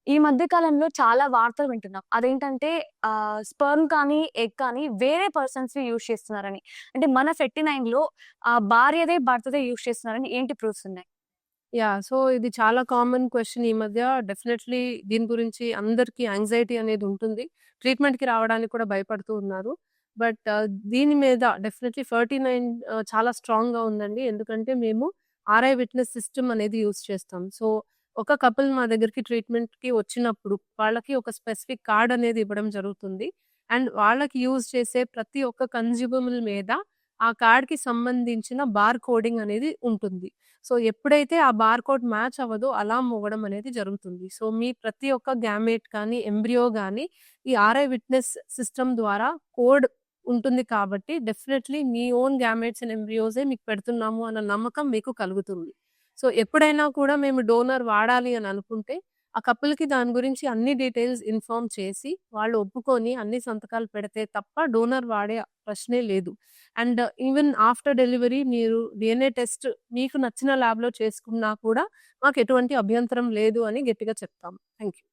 ఈ మధ్య కాలంలో చాలా వార్తలు వింటున్నాం. అదేంటంటే స్పెర్మ్ కానీ, ఎగ్ కానీ వేరే పర్సన్స్‌వి యూజ్ చేస్తున్నారని. అంటే మన 39లో భార్యదే, భర్తదే యూజ్ చేస్తున్నారని ఏంటి ప్రూఫ్స్ ఉన్నాయి? సో, ఇది చాలా కామన్ క్వెషన్ ఈ మధ్య. డెఫినెట్‌లీ దీని గురించి అందరికీ యాంగ్జైటీ అనేది ఉంటుంది. ట్రీట్‌మెంట్‌కి రావడానికి కూడా భయపడుతూ ఉన్నారు. బట్ దీని మీద డెఫినెట్‌లీ 39 చాలా స్ట్రాంగ్‌గా ఉందండి. ఎందుకంటే మేము ఆర్ఐ విట్నెస్ సిస్టమ్ అనేది యూజ్ చేస్తాం. సో, ఒక కపుల్ మా దగ్గరికి ట్రీట్‌మెంట్‌కి వచ్చినప్పుడు వాళ్ళకి ఒక స్పెసిఫిక్ కార్డ్ అనేది ఇవ్వడం జరుగుతుంది. అండ్ వాళ్ళకి యూజ్ చేసే ప్రతి ఒక్క కన్జ్యూమబుల్ మీద ఆ కార్డ్‌కి సంబంధించిన బార్ కోడింగ్ అనేది ఉంటుంది. సో, ఎప్పుడైతే ఆ బార్‌కోడ్ మ్యాచ్ అవ్వదో అలార్మ్ మోగడం అనేది జరుగుతుంది. సో, మీ ప్రతి ఒక్క గ్యామేట్ కానీ, ఎంబ్రియో గానీ ఈ ఆర్ఐ విట్నెస్ సిస్టమ్ ద్వారా కోడ్ ఉంటుంది కాబట్టి డెఫినెట్‌లీ మీ ఓన్ గ్యామేట్స్ అండ్ ఎంబ్రియోసే మీకు పెడుతున్నాము అన్న నమ్మకం మీకు కలుగుతుంది. సో, ఎప్పుడైనా కూడా మేము డోనర్ వాడాలి అని అనుకుంటే, ఆ కపుల్‌కి దాని గురించి అన్ని డీటెయిల్స్ ఇన్ఫార్మ్ చేసి, వాళ్ళు ఒప్పుకొని అన్ని సంతకాలు పెడితే తప్ప డోనర్ వాడే ప్రశ్నే లేదు. అండ్ ఈవెన్ ఆఫ్టర్ డెలివరీ మీరు డీఎన్ఏ టెస్ట్ మీకు నచ్చిన ల్యాబ్‌లో చేసుకున్నా కూడా మాకెటువంటి అభ్యంతరం లేదు అని గట్టిగా చెప్తాం. Thank you.